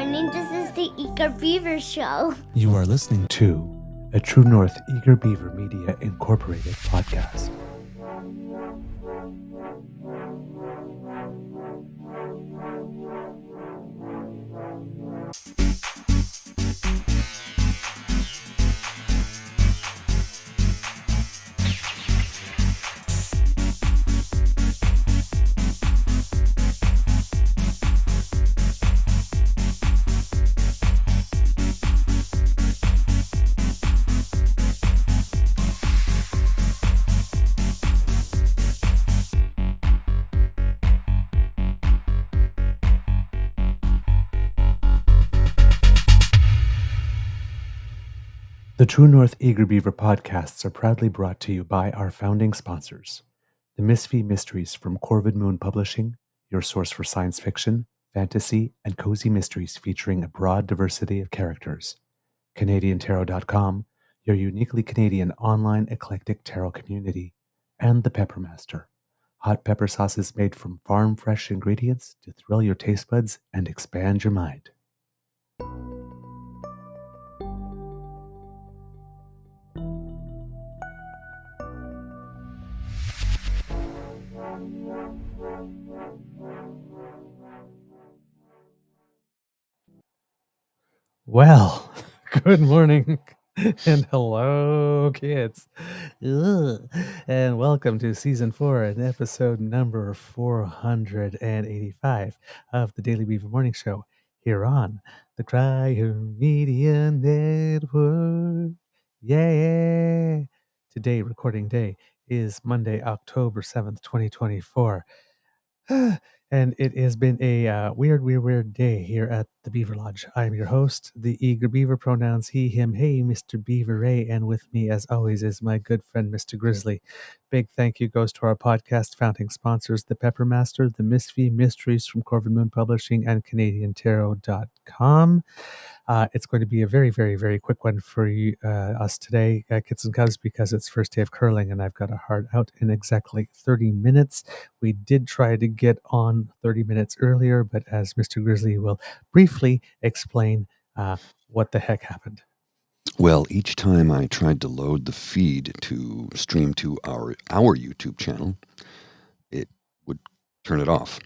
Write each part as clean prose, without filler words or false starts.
morning. This is the Eager Beaver Show. You are listening to a True North Eager Beaver Media Incorporated podcast. The True North Eager Beaver podcasts are proudly brought to you by our founding sponsors, the Misfit Mysteries from Corvid Moon Publishing, your source for science fiction, fantasy, and cozy mysteries featuring a broad diversity of characters, CanadianTarot.com, your uniquely Canadian online eclectic tarot community, and the Pepper Master, hot pepper sauces made from farm-fresh ingredients to thrill your taste buds and expand your mind. Well, good morning and hello, kids. Ugh. And welcome to season 4 and episode number 485 of the Daily Beaver Morning Show here on the Crier Media Network. Yeah. Today, recording day, is Monday, October 7th, 2024. And it has been a weird day here at the Beaver Lodge. I am your host, the Eager Beaver, pronouns he, him, hey, Mr. Beaver Ray, and with me, as always, is my good friend, Mr. Grizzly. Big thank you goes to our podcast founding sponsors, the Pepper Master, the Misfit Mysteries from Corvid Moon Publishing, and CanadianTarot.com. It's going to be a very, very, very quick one for you, us today, kids and cubs, because it's first day of curling, and I've got a hard out in exactly 30 minutes. We did try to get on 30 minutes earlier, but as Mr. Grizzly will briefly explain what the heck happened. Well, each time I tried to load the feed to stream to our YouTube channel, it would turn it off.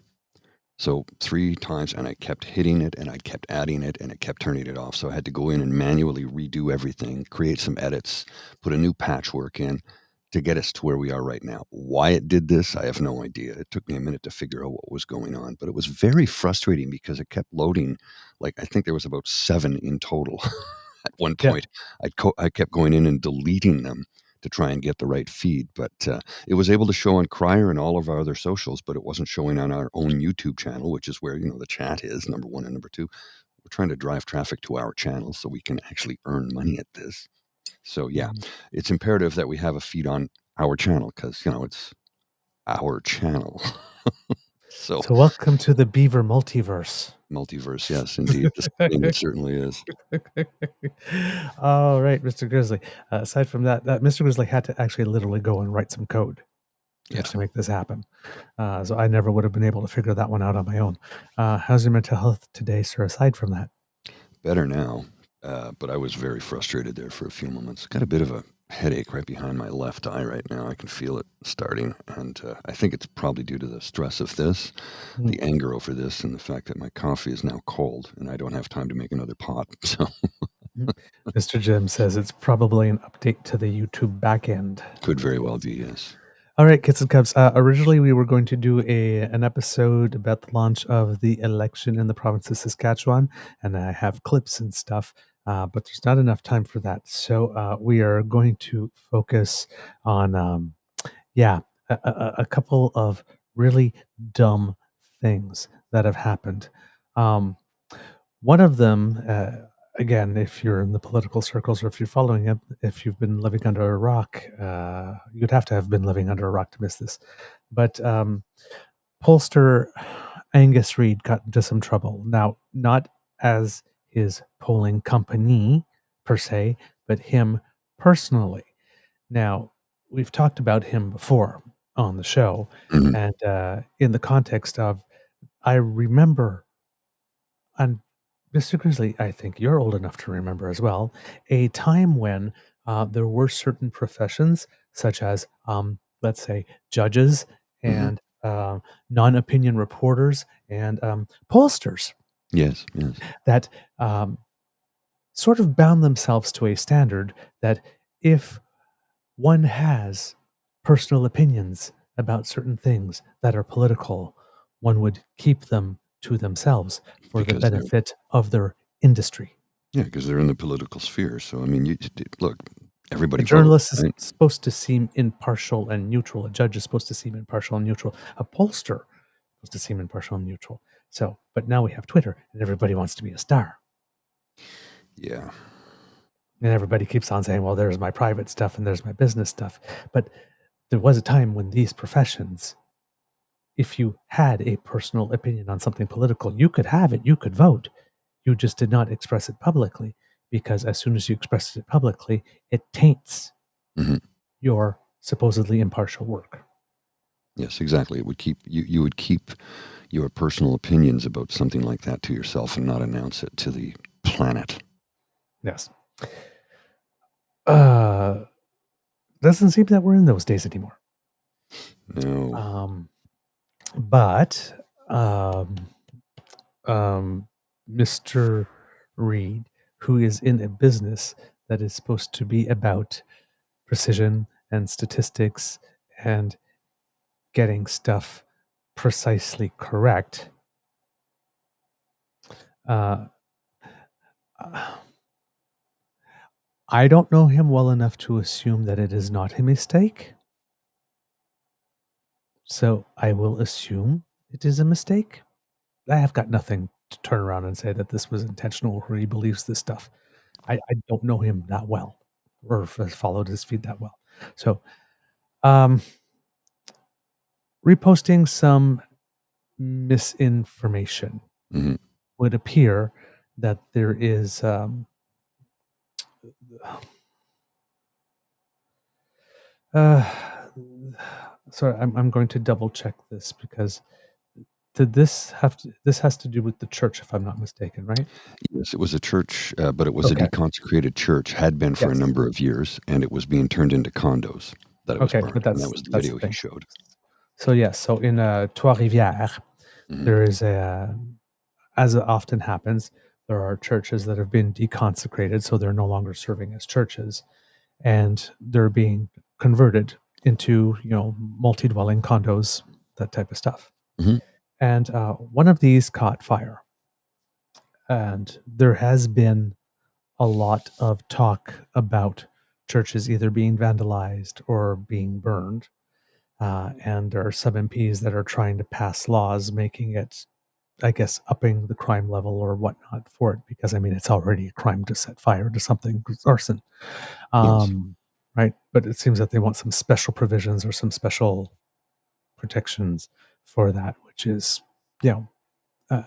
So 3 times, and I kept hitting it, and I kept adding it, and it kept turning it off. So I had to go in and manually redo everything, create some edits, put a new patchwork in to get us to where we are right now. Why it did this, I have no idea. It took me a minute to figure out what was going on, but it was very frustrating because it kept loading. Like, I think there was about 7 in total. At one point, I kept going in and deleting them to try and get the right feed, but it was able to show on Crier and all of our other socials, but it wasn't showing on our own YouTube channel, which is where, the chat is, number 1, and number 2. We're trying to drive traffic to our channel so we can actually earn money at this. So yeah, it's imperative that we have a feed on our channel because, it's our channel. So welcome to the Beaver Multiverse. Multiverse, yes, indeed. It certainly is. All right, Mr. Grizzly. Aside from that, Mr. Grizzly had to actually literally go and write some code to make this happen. So I never would have been able to figure that one out on my own. How's your mental health today, sir, aside from that? Better now, but I was very frustrated there for a few moments. Got a bit of a headache right behind my left eye right now. I can feel it starting, and I think it's probably due to the stress of this, the anger over this, and the fact that my coffee is now cold, and I don't have time to make another pot. So, Mr. Jim says it's probably an update to the YouTube backend. Could very well be, yes. All right, kids and cubs. Originally, we were going to do an episode about the launch of the election in the province of Saskatchewan, and I have clips and stuff. But there's not enough time for that. So we are going to focus on, a couple of really dumb things that have happened. One of them, again, if you're in the political circles or if you're following it, if you've been living under a rock, you'd have to have been living under a rock to miss this. But pollster Angus Reid got into some trouble. Now, not as his polling company per se, but him personally. Now, we've talked about him before on the show, and in the context of, I remember Mr. Grizzly, I think you're old enough to remember as well, a time when there were certain professions, such as, let's say, judges Hmm. and non-opinion reporters and pollsters, Yes, yes. that sort of bound themselves to a standard that if one has personal opinions about certain things that are political, one would keep them to themselves for the Because they're benefit of their industry. because they're in the political sphere. So I mean, look, A everybody votes, journalist is right? supposed to seem impartial and neutral. A judge is supposed to seem impartial and neutral. A pollster is supposed to seem impartial and neutral. So, but now we have Twitter, and everybody wants to be a star. Yeah. And everybody keeps on saying, well, there's my private stuff and there's my business stuff. But there was a time when these professions, if you had a personal opinion on something political, you could have it, you could vote. You just did not express it publicly, because as soon as you express it publicly, it taints Hmm. your supposedly impartial work. Yes, exactly. It would keep you would keep your personal opinions about something like that to yourself and not announce it to the planet. Yes. Doesn't seem that we're in those days anymore. No. But Mr. Reid, who is in a business that is supposed to be about precision and statistics and getting stuff precisely correct, I don't know him well enough to assume that it is not a mistake. So I will assume it is a mistake. I have got nothing to turn around and say that this was intentional or he believes this stuff. I don't know him that well or followed his feed that well. So reposting some misinformation Hmm. would appear that there is sorry, I'm going to double check this, because this has to do with the church, if I'm not mistaken, right? Yes, it was a church, but it was a Okay. deconsecrated church, had been for a Yes. number of years, and it was being turned into condos that it was Okay, burned. but And that was the that's video the he thing. showed. So yes, so in Trois-Rivières, Hmm. there is as it often happens, there are churches that have been deconsecrated, so they're no longer serving as churches, and they're being converted into, multi-dwelling condos, that type of stuff. Hmm. And one of these caught fire, and there has been a lot of talk about churches either being vandalized or being burned. And there are some MPs that are trying to pass laws making it, I guess, upping the crime level or whatnot for it, because I mean, it's already a crime to set fire to something, it's arson. Yes. Right. But it seems that they want some special provisions or some special protections for that, which is, uh,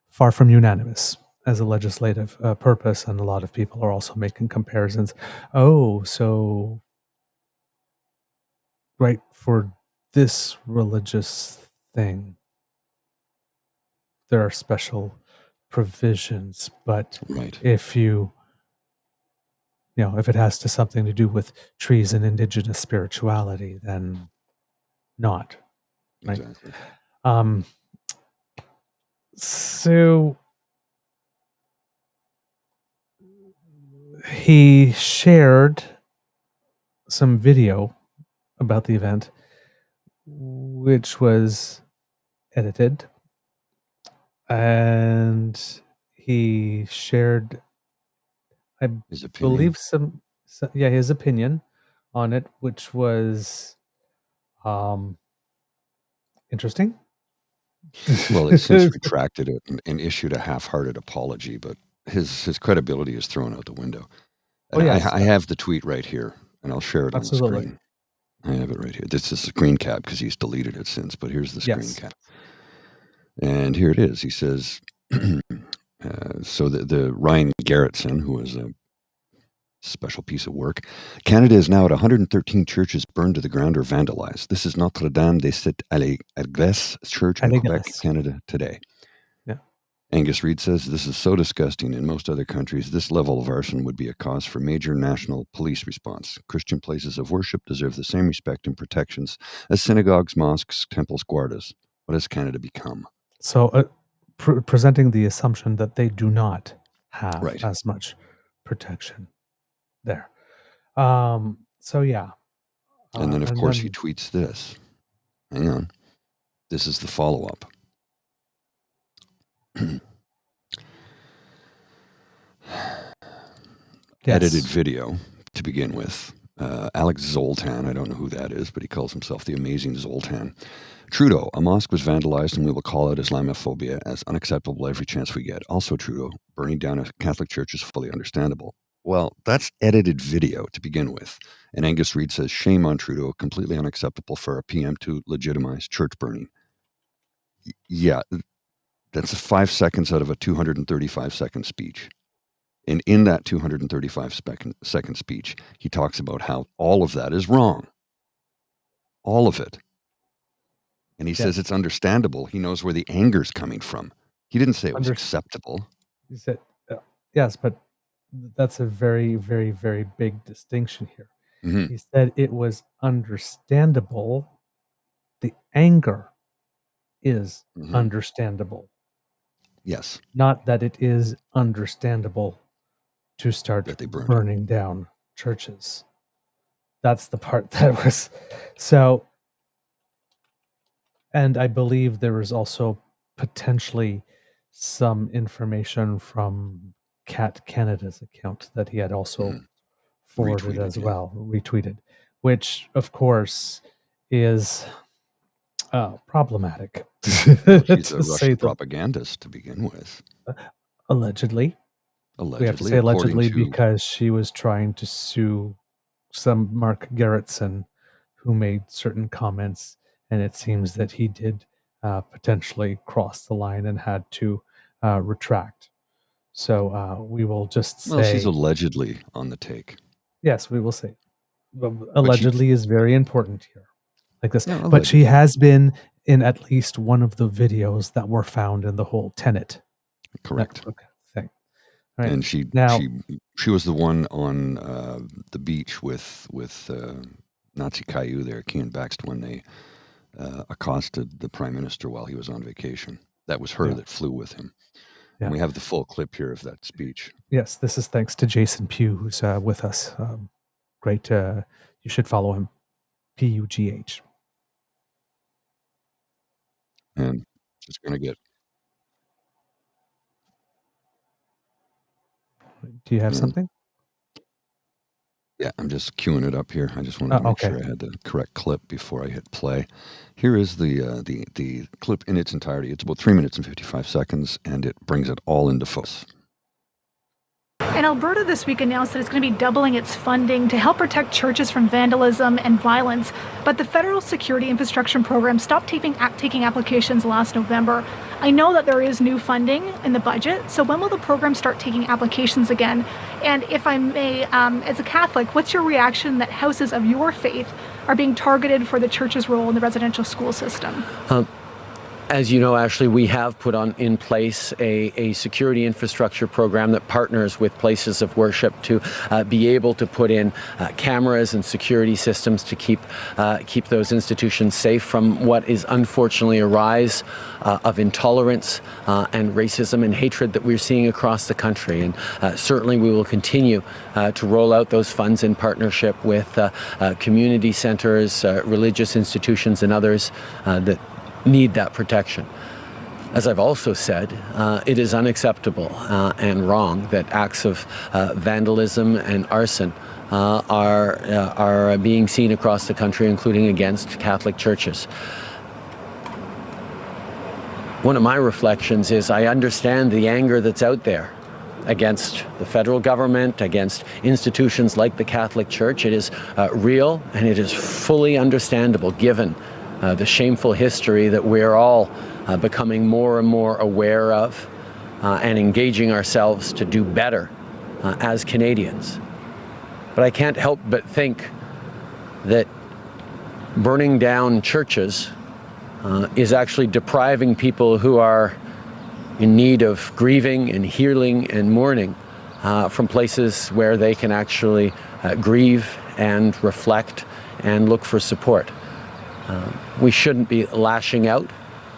far from unanimous as a legislative purpose. And a lot of people are also making comparisons. Oh, so, right, for this religious thing, there are special provisions, but Right. if if it has to something to do with trees and indigenous spirituality, then not, right? Exactly. So he shared some video about the event, which was edited, and he shared, I His opinion. believe, his opinion on it, which was interesting. Well, he's since retracted it and issued a half-hearted apology, but his credibility is thrown out the window. Oh And yes, I have the tweet right here, and I'll share it on the absolutely. screen. I have it right here. This is a screen cap because he's deleted it since, but here's the screen Yes. cap. And here it is. He says, so the Ryan Garrettson, who was a special piece of work, Canada is now at 113 churches burned to the ground or vandalized. This is Notre Dame de Sainte Allégresse Church in Quebec, Allégresse. Canada today. Yeah. Angus Reid says, this is so disgusting. In most other countries, this level of arson would be a cause for major national police response. Christian places of worship deserve the same respect and protections as synagogues, mosques, temples, guardas. What has Canada become? So presenting the assumption that they do not have Right. as much protection there. So yeah. And then, of course, he tweets this. Hang on. This is the follow-up. Edited video to begin with. Alex Zoltan, I don't know who that is, but he calls himself the amazing Zoltan. Trudeau, a mosque was vandalized and we will call out Islamophobia as unacceptable every chance we get. Also, Trudeau, burning down a Catholic church is fully understandable. Well, that's edited video to begin with. And Angus Reid says, shame on Trudeau, completely unacceptable for a PM to legitimize church burning. Yeah, that's 5 seconds out of a 235-second speech. And in that 235-second speech, he talks about how all of that is wrong. All of it. And he says it's understandable. He knows where the anger's coming from. He didn't say it was acceptable. He said, yes, but that's a very, very, very big distinction here. Mm-hmm. He said it was understandable. The anger is understandable. Yes. Not that it is understandable to start burning down churches. That's the part that was so. And I believe there was also potentially some information from Kat Kanada's account that he had also forwarded as well, retweeted, which of course is problematic. She's a Russian propagandist to begin with. Allegedly. We have to say allegedly because she was trying to sue some Mark Gerritsen who made certain comments, and it seems that he did potentially cross the line and had to retract. So we will just say... Well, she's allegedly on the take. Yes, we will say. Allegedly is very important here. Like this. Yeah, but she has been in at least one of the videos that were found in the whole Tenet. Correct. Thing. Right. And she was the one on the beach with Nazi Caillou there, Kean Baxt, when they accosted the prime minister while he was on vacation. That was her that flew with him. Yeah. And we have the full clip here of that speech. Yes, this is thanks to Jason Pugh, who's with us. Great. You should follow him. Pugh. And just going to get... Do you have something? Yeah, I'm just queuing it up here. I just wanted to make sure I had the correct clip before I hit play. Here is the clip in its entirety. It's about 3 minutes and 55 seconds, and it brings it all into focus. And Alberta this week announced that it's going to be doubling its funding to help protect churches from vandalism and violence. But the Federal Security Infrastructure Program stopped taking applications last November. I know that there is new funding in the budget, so when will the program start taking applications again? And if I may, as a Catholic, what's your reaction that houses of your faith are being targeted for the church's role in the residential school system? As you know, Ashley, we have put in place a security infrastructure program that partners with places of worship to be able to put in cameras and security systems to keep those institutions safe from what is unfortunately a rise of intolerance and racism and hatred that we're seeing across the country. And certainly we will continue to roll out those funds in partnership with community centers, religious institutions, and others that need that protection. As I've also said, it is unacceptable and wrong that acts of vandalism and arson are being seen across the country, including against Catholic churches. One of my reflections is I understand the anger that's out there against the federal government, against institutions like the Catholic Church. It is real and it is fully understandable given the shameful history that we're all becoming more and more aware of and engaging ourselves to do better as Canadians. But I can't help but think that burning down churches is actually depriving people who are, in need of grieving and healing and mourning from places where they can actually grieve and reflect and look for support. We shouldn't be lashing out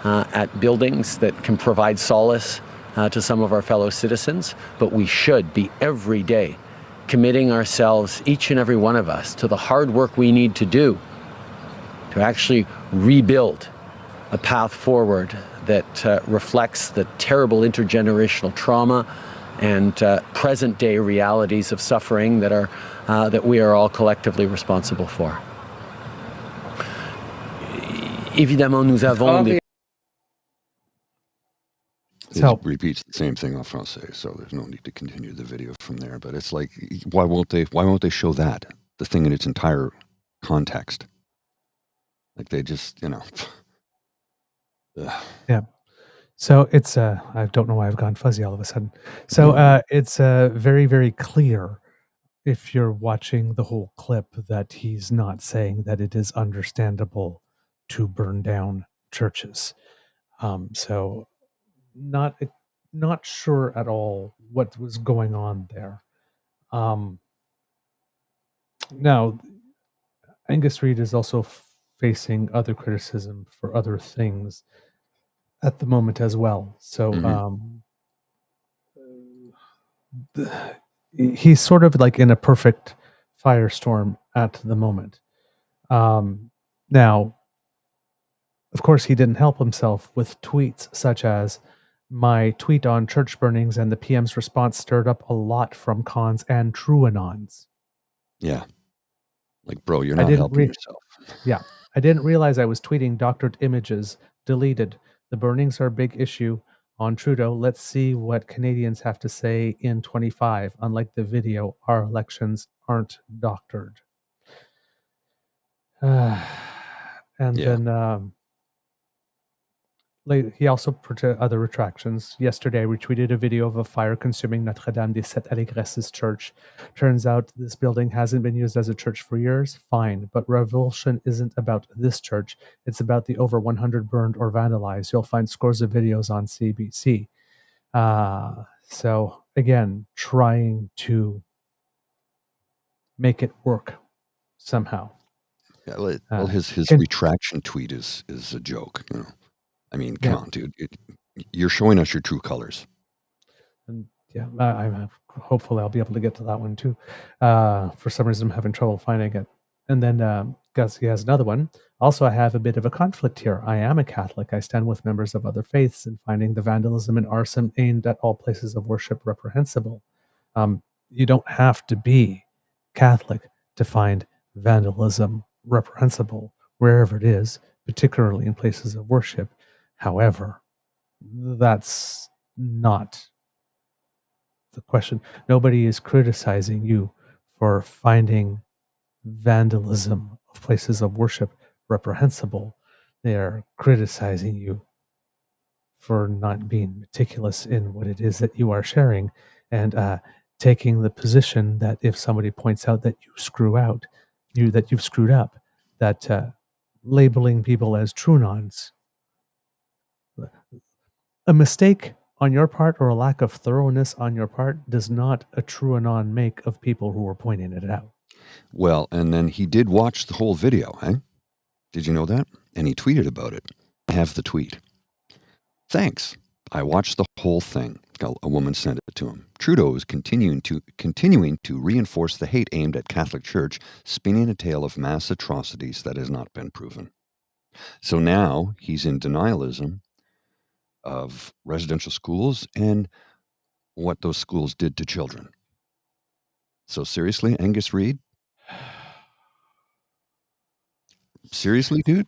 at buildings that can provide solace to some of our fellow citizens, but we should be every day committing ourselves, each and every one of us, to the hard work we need to do to actually rebuild a path forward that reflects the terrible intergenerational trauma and present-day realities of suffering that we are all collectively responsible for. Évidemment, nous avons des... It repeats the same thing en français, so there's no need to continue the video from there. But it's like, why won't they show that, the thing in its entire context? Like they just, Yeah. So it's I don't know why I've gone fuzzy all of a sudden. So it's very, very clear if you're watching the whole clip that he's not saying that it is understandable to burn down churches. So not sure at all what was going on there. Now, Angus Reid is also facing other criticism for other things at the moment as well. So he's sort of like in a perfect firestorm at the moment. Now, of course, he didn't help himself with tweets such as, "My tweet on church burnings and the PM's response stirred up a lot from cons and truanons." Yeah. Like, bro, you're not helping yourself. Yeah. "I didn't realize I was tweeting doctored images. Deleted. The burnings are a big issue. On Trudeau, let's see what Canadians have to say in 25. Unlike the video, our elections aren't doctored." Then he also put other retractions. "Yesterday, I retweeted a video of a fire consuming Notre Dame des Sept Allégresses church. Turns out this building hasn't been used as a church for years. Fine, but revulsion isn't about this church. It's about the over 100 burned or vandalized. You'll find scores of videos on CBC." So again, trying to make it work somehow. Yeah, well, his retraction tweet is a joke. I mean, come on, dude. You're showing us your true colors. And I'm hopefully I'll be able to get to that one too. For some reason, I'm having trouble finding it. And then guess he has another one. "Also, I have a bit of a conflict here. I am a Catholic. I stand with members of other faiths in finding the vandalism and arson aimed at all places of worship reprehensible." You don't have to be Catholic to find vandalism reprehensible wherever it is, particularly in places of worship. However, that's not the question. Nobody is criticizing you for finding vandalism of places of worship reprehensible. They are criticizing you for not being meticulous in what it is that you are sharing and taking the position that if somebody points out that you've screwed up, that labeling people as trunons. A mistake on your part or a lack of thoroughness on your part does not a truanon make of people who are pointing it out. Well, and then he did watch the whole video, eh? Did you know that? And he tweeted about it. I have the tweet. "Thanks. I watched the whole thing." A woman sent it to him. "Trudeau is continuing to reinforce the hate aimed at Catholic Church, spinning a tale of mass atrocities that has not been proven." So now he's in denialism of residential schools and what those schools did to children. So seriously, Angus Reid? Seriously, dude?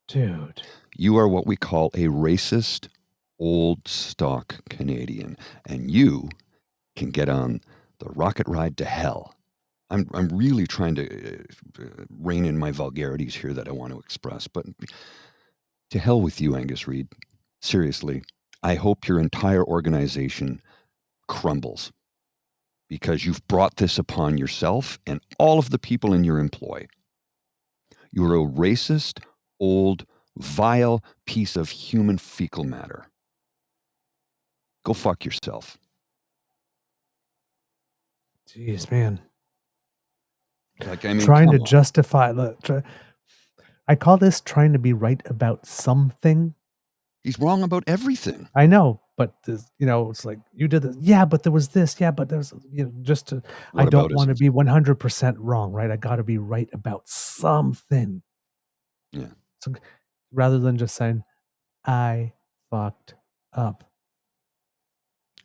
Dude. You are what we call a racist, old stock Canadian, and you can get on the rocket ride to hell. I'm really trying to rein in my vulgarities here that I want to express, but to hell with you, Angus Reid. Seriously, I hope your entire organization crumbles because you've brought this upon yourself and all of the people in your employ. You're a racist, old, vile piece of human fecal matter. Go fuck yourself. Jeez, man. Like, I mean, Trying to come on. justify. I call this trying to be right about something. He's wrong about everything. I know, but it's like you did this. Yeah, but there was this. Yeah, but there's just to. I don't want to be 100% wrong, right? I got to be right about something. Yeah. So rather than just saying, I fucked up.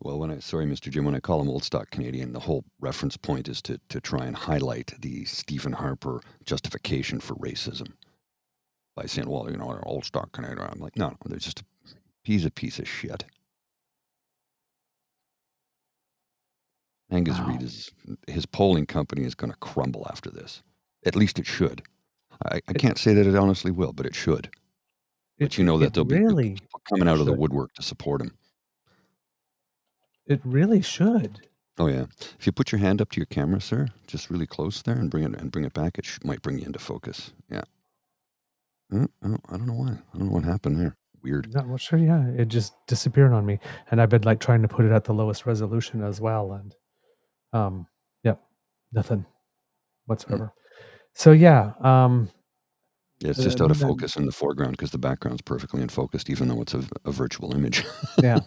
Well, sorry, Mr. Jim, when I call him old stock Canadian, the whole reference point is to try and highlight the Stephen Harper justification for racism by saying, well, they're old stock Canadian. I'm like, no, they're just he's a piece of shit. Angus Reid his polling company is going to crumble after this. At least it should. I can't say that it honestly will, but it should. But that there'll be people coming out of the woodwork to support him. It really should. Oh yeah. If you put your hand up to your camera, sir, just really close there, and bring it back, it might bring you into focus. Yeah. I don't know why. I don't know what happened there. Weird. Not well, sure. Yeah, it just disappeared on me, and I've been like trying to put it at the lowest resolution as well, and nothing whatsoever. So yeah. It's just out of focus in the foreground because the background's perfectly unfocused, even though it's a virtual image. Yeah.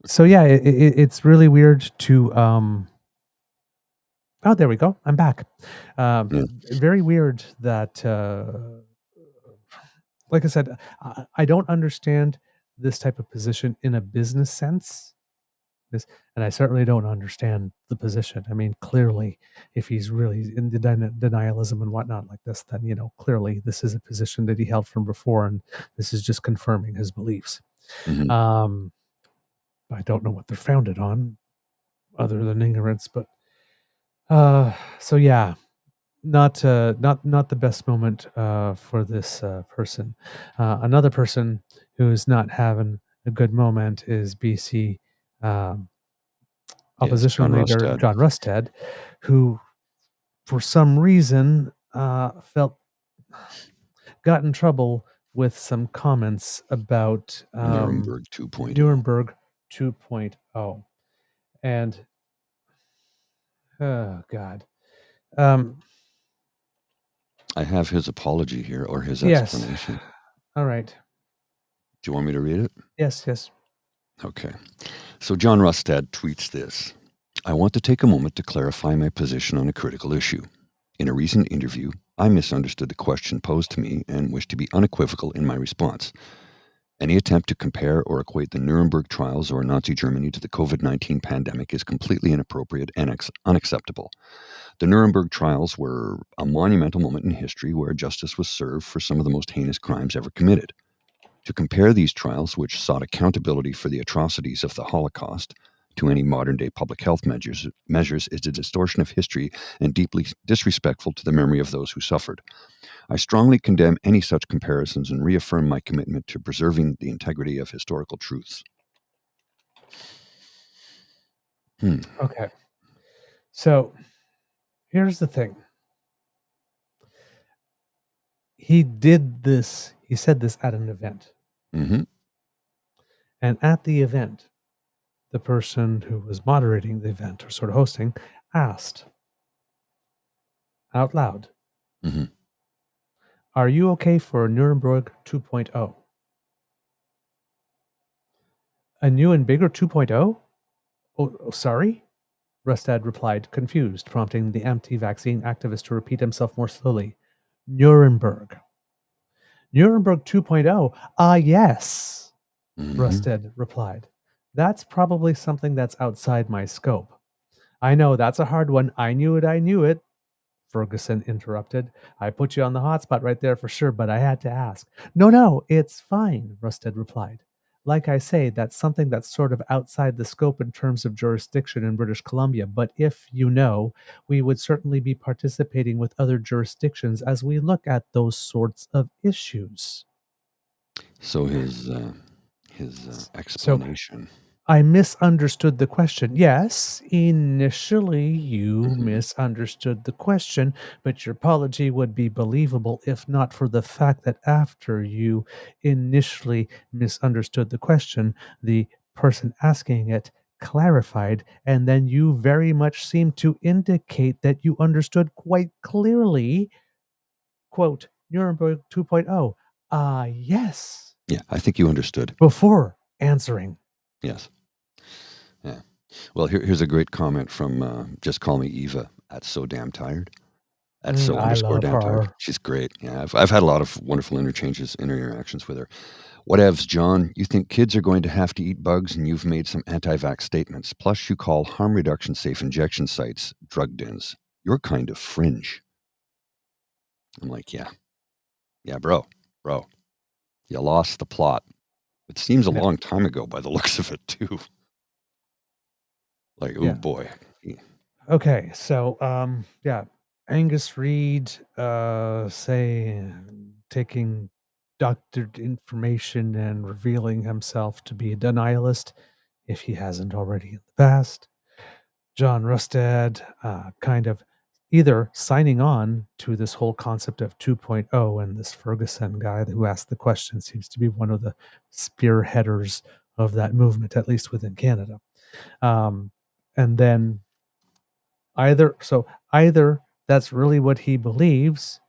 So yeah, it's really weird to. Oh, there we go. I'm back. Very weird that, like I said, I don't understand this type of position in a business sense. And I certainly don't understand the position. I mean, clearly, if he's really in the denialism and whatnot like this, then, clearly this is a position that he held from before, and this is just confirming his beliefs. Mm-hmm. I don't know what they're founded on other than ignorance, but so yeah, not the best moment for this person. Another person who's not having a good moment is BC opposition leader John Rustad, who for some reason got in trouble with some comments about Nuremberg 2.0. Nuremberg 2.0. And oh God. I have his apology here, or his explanation. Yes. All right. Do you want me to read it? Yes. Okay. So John Rustad tweets this. I want to take a moment to clarify my position on a critical issue. In a recent interview, I misunderstood the question posed to me and wish to be unequivocal in my response. Any attempt to compare or equate the Nuremberg trials or Nazi Germany to the COVID-19 pandemic is completely inappropriate and unacceptable. The Nuremberg trials were a monumental moment in history where justice was served for some of the most heinous crimes ever committed. To compare these trials, which sought accountability for the atrocities of the Holocaust, to any modern-day public health measures is a distortion of history and deeply disrespectful to the memory of those who suffered. I strongly condemn any such comparisons and reaffirm my commitment to preserving the integrity of historical truths. Okay. So, here's the thing. He said this at an event. Mm-hmm. And at the event, the person who was moderating the event or sort of hosting asked out loud, mm-hmm. Are you okay for Nuremberg 2.0? A new and bigger 2.0? Oh, sorry? Rustad replied, confused, prompting the anti-vaccine activist to repeat himself more slowly. Nuremberg 2.0? Ah, yes, Mm-hmm. Rustad replied. That's probably something that's outside my scope. I know, that's a hard one. I knew it, Ferguson interrupted. I put you on the hot spot right there for sure, but I had to ask. No, it's fine, Rustad replied. Like I say, that's something that's sort of outside the scope in terms of jurisdiction in British Columbia, but if we would certainly be participating with other jurisdictions as we look at those sorts of issues. So his explanation. So, I misunderstood the question. Yes, initially you misunderstood the question, but your apology would be believable if not for the fact that after you initially misunderstood the question, the person asking it clarified, and then you very much seem to indicate that you understood quite clearly, quote, Nuremberg 2.0. Yes. Yeah, I think you understood. Before answering. Yes. Yeah. Well, here's a great comment from Just Call Me Eva at So Damn Tired. That's so I underscore love damn tired. her. She's great. Yeah, I've had a lot of wonderful interactions with her. Whatevs, John. You think kids are going to have to eat bugs, and you've made some anti-vax statements. Plus, you call harm reduction safe injection sites drug dens. You're kind of fringe. I'm like, yeah, bro. You lost the plot. It seems a long time ago by the looks of it too. Like, oh boy. Okay, so Angus Reid taking doctored information and revealing himself to be a denialist if he hasn't already in the past. John Rustad kind of either signing on to this whole concept of 2.0, and this Ferguson guy who asked the question seems to be one of the spearheaders of that movement, at least within Canada. And then either that's really what he believes,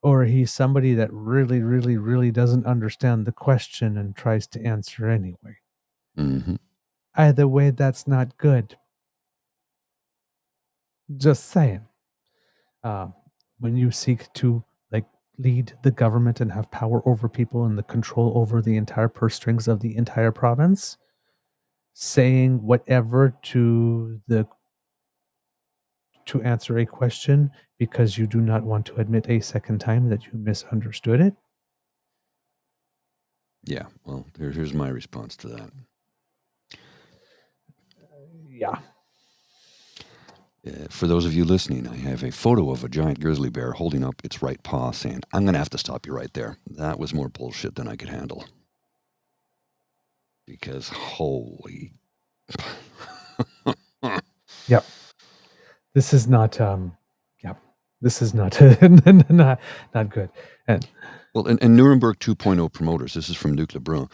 or he's somebody that really, really, really doesn't understand the question and tries to answer anyway. Mm-hmm. Either way, that's not good. Just saying. When you seek to lead the government and have power over people and the control over the entire purse strings of the entire province, saying whatever to answer a question because you do not want to admit a second time that you misunderstood it. Yeah, well, here's my response to that. Yeah. For those of you listening, I have a photo of a giant grizzly bear holding up its right paw saying, I'm going to have to stop you right there. That was more bullshit than I could handle. Because holy... Yep. This is not... This is not not good. And Nuremberg 2.0 promoters, this is from Luc Lebrun,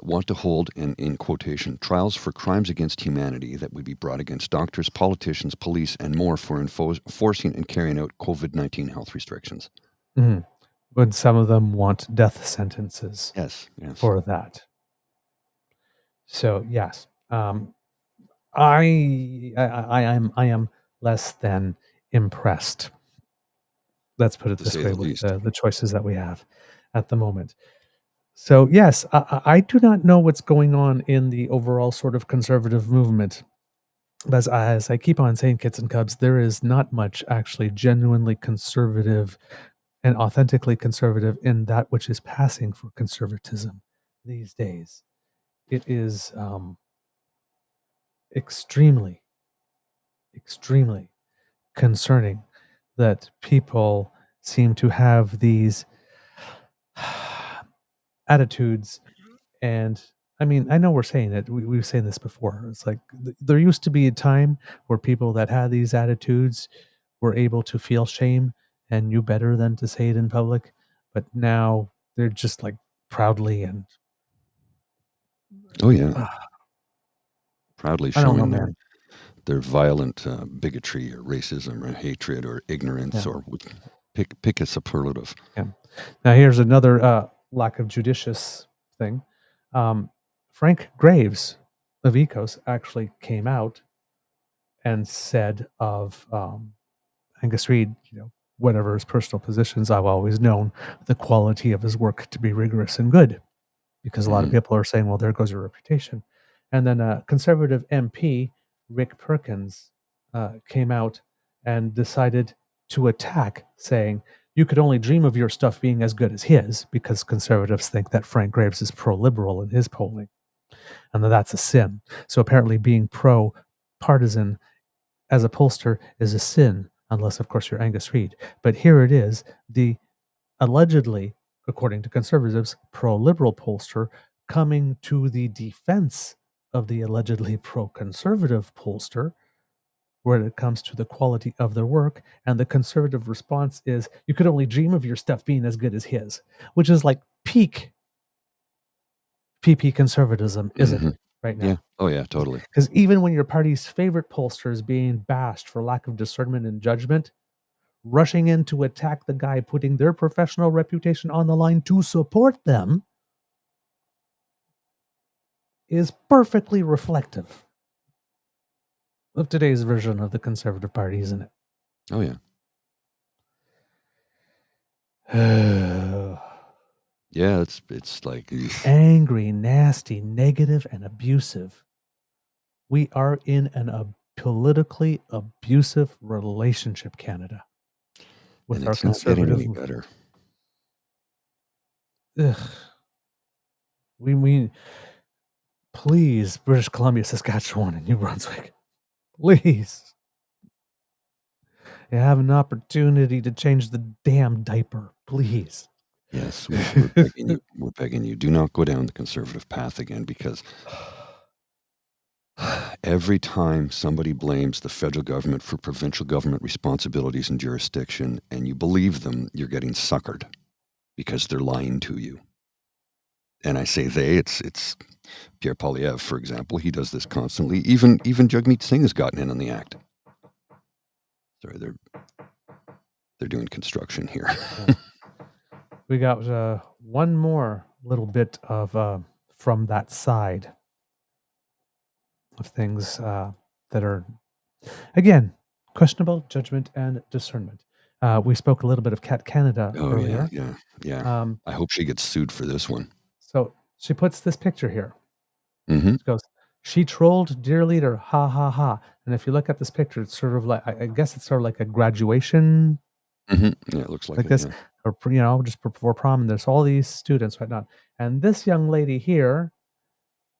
want to hold, in quotation, trials for crimes against humanity that would be brought against doctors, politicians, police, and more for enforcing and carrying out COVID-19 health restrictions. Mm-hmm. But some of them want death sentences. Yes. For that. So yes, I am less than impressed. Let's put it this way with the choices that we have at the moment. So yes, I do not know what's going on in the overall sort of conservative movement. But as I keep on saying, Kits and Cubs, there is not much actually genuinely conservative and authentically conservative in that which is passing for conservatism these days. It is extremely, extremely concerning that people seem to have these attitudes. And I mean, I know we're saying it. We've said this before. It's like there used to be a time where people that had these attitudes were able to feel shame and knew better than to say it in public. But now they're just like proudly and... Oh, yeah. Proudly showing their violent bigotry or racism or hatred or ignorance or pick a superlative. Yeah. Now here's another lack of judicious thing. Frank Graves of Ecos actually came out and said of Angus Reid, whatever his personal positions, I've always known the quality of his work to be rigorous and good, because a lot of people are saying, well, there goes your reputation. And then a conservative MP, Rick Perkins, came out and decided to attack, saying, you could only dream of your stuff being as good as his, because conservatives think that Frank Graves is pro-liberal in his polling, and that's a sin. So apparently being pro-partisan as a pollster is a sin, unless, of course, you're Angus Reid. But here it is, the allegedly, according to conservatives, pro-liberal pollster coming to the defense of the allegedly pro-conservative pollster when it comes to the quality of their work. And the conservative response is, you could only dream of your stuff being as good as his, which is like peak PP conservatism, isn't it? right Yeah. now. Oh, yeah, totally. Because even when your party's favorite pollster is being bashed for lack of discernment and judgment, rushing in to attack the guy putting their professional reputation on the line to support them is perfectly reflective of today's version of the Conservative Party, isn't it? Oh, yeah. Yeah, it's like Angry, nasty, negative, and abusive. We are in a politically abusive relationship, Canada, with and our it's not getting conservative. any better. Ugh. We please, British Columbia, Saskatchewan, and New Brunswick, please. You have an opportunity to change the damn diaper, please. Yes, we're begging you. We're begging you. Do not go down the conservative path again, because every time somebody blames the federal government for provincial government responsibilities and jurisdiction, and you believe them, you're getting suckered because they're lying to you. And I say they, it's Pierre Poilievre, for example. He does this constantly. Even Jagmeet Singh has gotten in on the act. Sorry, they're doing construction here. We got one more little bit of from that side of things that are, again, questionable judgment and discernment. We spoke a little bit of Kat Kanada Oh, earlier. yeah. I hope she gets sued for this one. So she puts this picture here. Mm-hmm. She goes, "She trolled dear leader, ha ha ha." And if you look at this picture, it's sort of like, I guess it's sort of like a graduation. Mm-hmm. Yeah, it looks like this, yeah. or just before prom, and there's all these students, whatnot. And this young lady here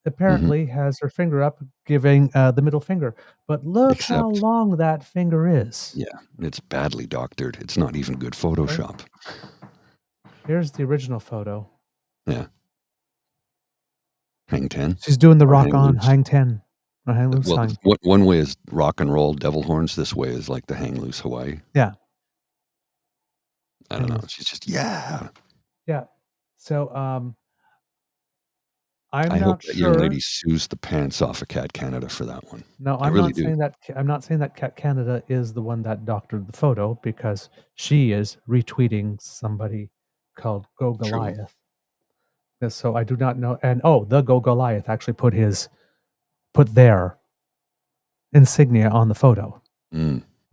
apparently has her finger up, giving the middle finger. But look how long that finger is. Yeah, it's badly doctored. It's not even good Photoshop. Here's the original photo. Yeah. Hang 10. She's doing the rock on, hang 10. Or hang loose sign. One way is rock and roll devil horns. This way is like the hang loose Hawaii. Yeah. I don't know. She's just, yeah. Yeah. So, I hope that young lady sues the pants off of Kat Kanada for that one. No, I'm not saying that Kat Kanada is the one that doctored the photo, because she is retweeting somebody called Go Goliath. So I do not know. And the Go Goliath actually put their insignia on the photo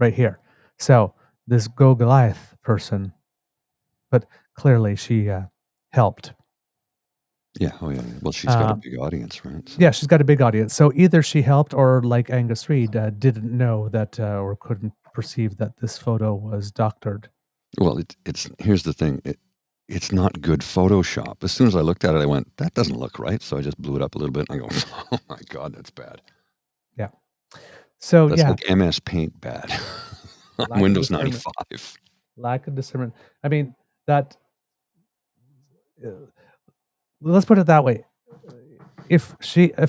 right here. So this Go Goliath person, but clearly she helped. Yeah. Oh, yeah. Well, she's got a big audience, right? So. Yeah, she's got a big audience. So either she helped, or like Angus Reid, didn't know that or couldn't perceive that this photo was doctored. Well, here's the thing. It's not good Photoshop. As soon as I looked at it, I went, that doesn't look right. So I just blew it up a little bit and I go, oh my God, that's bad. Yeah. So that's like MS Paint bad on Windows 95. Lack of discernment. I mean, that... let's put it that way. If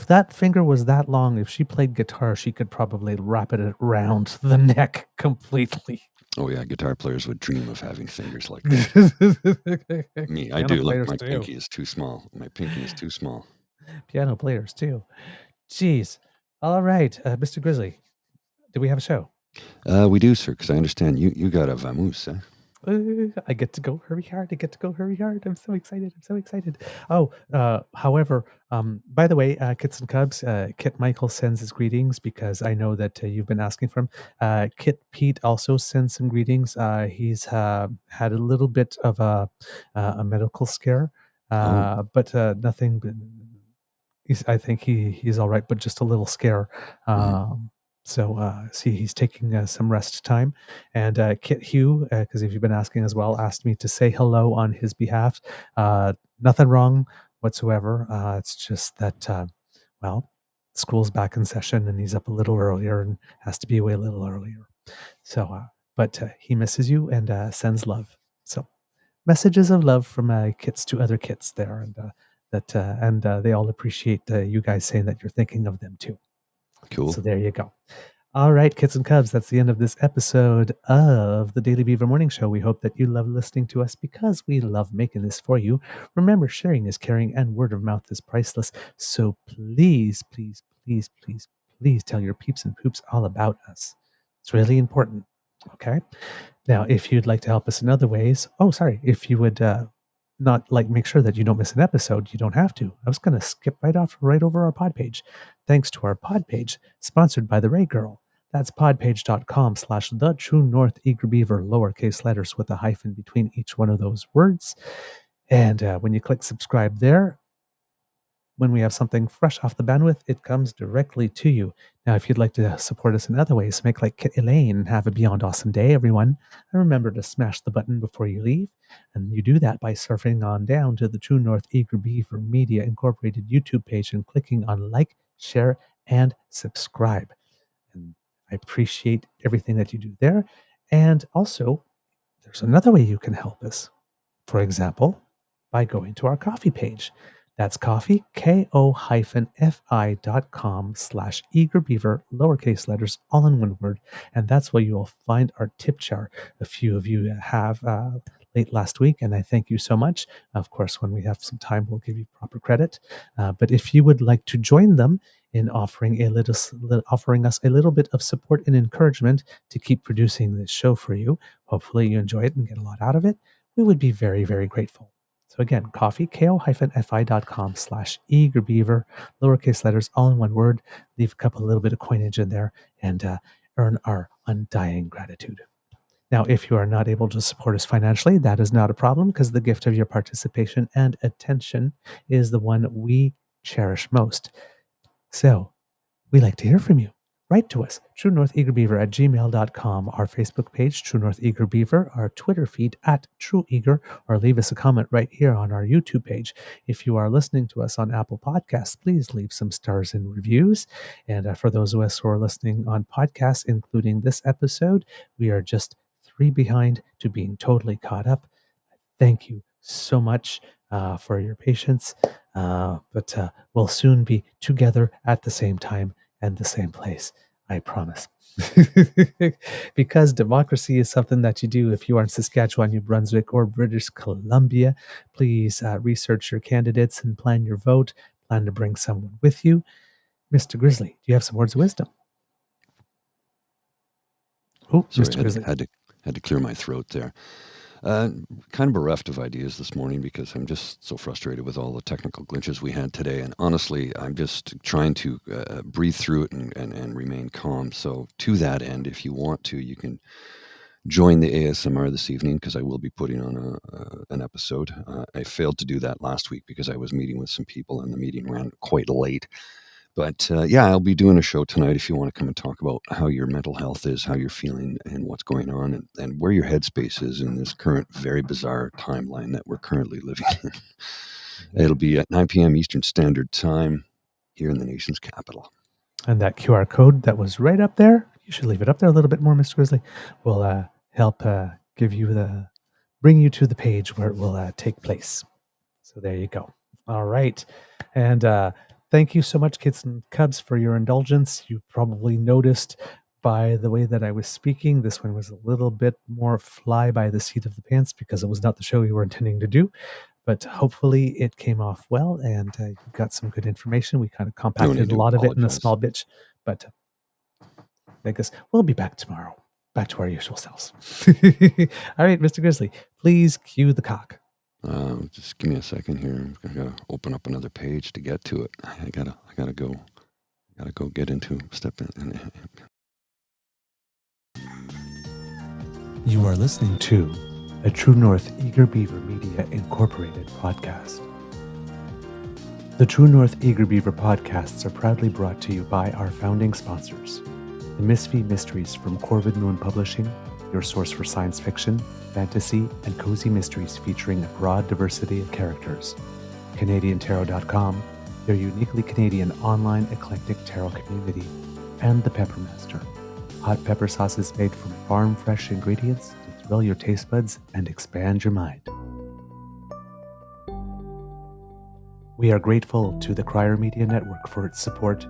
that finger was that long, if she played guitar, she could probably wrap it around the neck completely. Oh yeah, guitar players would dream of having fingers like that. Me, I do. Like my pinky is too small. My pinky is too small. Piano players too. Jeez. All right, Mr. Grizzly, do we have a show? We do, sir, because I understand you got a vamoose, huh? I get to go hurry hard. I'm so excited. Oh, however, by the way, Kits and Cubs, Kit Michael sends his greetings, because I know that you've been asking for him. Kit Pete also sends some greetings. He's had a little bit of a medical scare, but nothing. I think he's all right, but just a little scare. So he's taking some rest time. And Kit Hugh, because if you've been asking as well, asked me to say hello on his behalf. Nothing wrong whatsoever. It's just that, school's back in session and he's up a little earlier and has to be away a little earlier. So, but he misses you and sends love. So messages of love from kits to other kits there. And they all appreciate you guys saying that you're thinking of them too. Cool. So there you go. All right, kids and cubs, that's the end of this episode of the Daily Beaver Morning Show. We hope that you love listening to us because we love making this for you. Remember, sharing is caring and word of mouth is priceless. So please, please, please, please, please tell your peeps and poops all about us. It's really important. Okay. Now, if you'd like to help us in other ways, if you would not make sure that you don't miss an episode, you don't have to. I was going to skip right over our pod page. Thanks to our pod page, sponsored by the Ray Girl. That's podpage.com/the True North Eager Beaver, lowercase letters with a hyphen between each one of those words. And when you click subscribe there, when we have something fresh off the bandwidth, it comes directly to you. Now, if you'd like to support us in other ways, make like Kit Elaine and have a beyond awesome day, everyone. And remember to smash the button before you leave. And you do that by surfing on down to the True North Eager Beaver Media Incorporated YouTube page and clicking on like, share, and subscribe. And I appreciate everything that you do there. And also, there's another way you can help us. For example, by going to our coffee page. That's coffee, ko-fi.com/eagerbeaver, lowercase letters, all in one word. And that's where you will find our tip jar. A few of you have late last week, and I thank you so much. Of course, when we have some time, we'll give you proper credit. But if you would like to join them in offering us a little bit of support and encouragement to keep producing this show for you, hopefully you enjoy it and get a lot out of it, we would be very, very grateful. So again, coffee, ko-fi.com/eagerbeaver, lowercase letters, all in one word. Leave a little bit of coinage in there and earn our undying gratitude. Now, if you are not able to support us financially, that is not a problem because the gift of your participation and attention is the one we cherish most. So we like to hear from you. Write to us, True North Eager Beaver at gmail.com, our Facebook page, True North Eager Beaver, our Twitter feed at True Eager, or leave us a comment right here on our YouTube page. If you are listening to us on Apple Podcasts, please leave some stars and reviews. And for those of us who are listening on podcasts, including this episode, we are just 3 behind to being totally caught up. Thank you so much for your patience, but we'll soon be together at the same time and the same place, I promise. Because democracy is something that you do. If you are in Saskatchewan, New Brunswick, or British Columbia, please research your candidates and plan your vote. Plan to bring someone with you. Mr. Grizzly, do you have some words of wisdom? Oh, Sorry, Mr. Grizzly. had to clear my throat there. Kind of bereft of ideas this morning because I'm just so frustrated with all the technical glitches we had today. And honestly, I'm just trying to breathe through it and remain calm. So to that end, if you want to, you can join the ASMR this evening because I will be putting on an episode. I failed to do that last week because I was meeting with some people and the meeting ran quite late. But I'll be doing a show tonight if you want to come and talk about how your mental health is, how you're feeling, and what's going on, and where your headspace is in this current very bizarre timeline that we're currently living in. It'll be at 9 p.m. Eastern Standard Time here in the nation's capital. And that QR code that was right up there, you should leave it up there a little bit more, Mr. Grizzly, will help bring you to the page where it will take place. So there you go. All right. And thank you so much, kids and cubs, for your indulgence. You probably noticed by the way that I was speaking, this one was a little bit more fly by the seat of the pants because it was not the show we were intending to do. But hopefully it came off well and you got some good information. We kind of compacted a lot of it in a small bit. But I guess we'll be back tomorrow. Back to our usual selves. All right, Mr. Grizzly, please cue the cock. Just give me a second here. I gotta open up another page to get to it. I gotta go get into step in. You are listening to a True North Eager Beaver Media Incorporated podcast. The True North Eager Beaver podcasts are proudly brought to you by our founding sponsors, the Misfit Mysteries from Corvid Moon Publishing, your source for science fiction, fantasy, and cozy mysteries featuring a broad diversity of characters. CanadianTarot.com, their uniquely Canadian online eclectic tarot community, and The Pepper Master, hot pepper sauces made from farm-fresh ingredients to thrill your taste buds and expand your mind. We are grateful to the Crier Media Network for its support,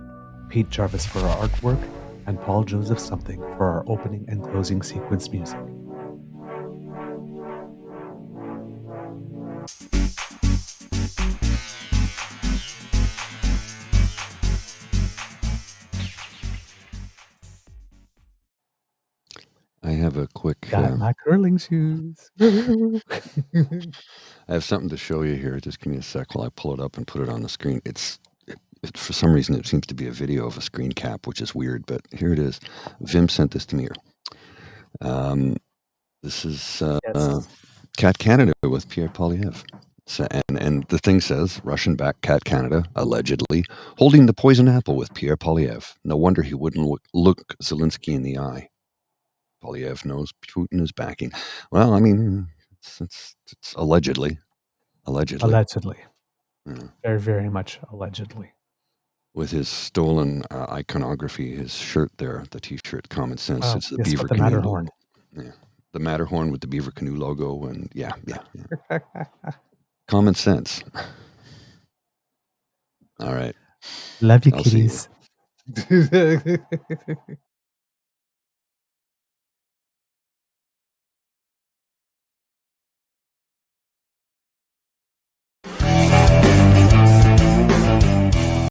Pete Jarvis for our artwork, and Paul Joseph something for our opening and closing sequence music. I have a quick. Got my curling shoes. I have something to show you here. Just give me a sec while I pull it up and put it on the screen. For some reason, it seems to be a video of a screen cap, which is weird, but here it is. Vim sent this to me here. This is Yes. Kat Kanada with Pierre Poilievre. So, and the thing says, Russian-backed Kat Kanada, allegedly, holding the poison apple with Pierre Poilievre. No wonder he wouldn't look Zelensky in the eye. Poilievre knows Putin is backing. Well, I mean, it's allegedly. Allegedly. Yeah. Very, very much allegedly. With his stolen iconography, his shirt there, the T-shirt, Common Sense. Oh, it's the yes, Beaver with the canoe Matterhorn. logo. Yeah, the Matterhorn with the Beaver canoe logo, and yeah. Common Sense. All right. Love you, I'll see kitties.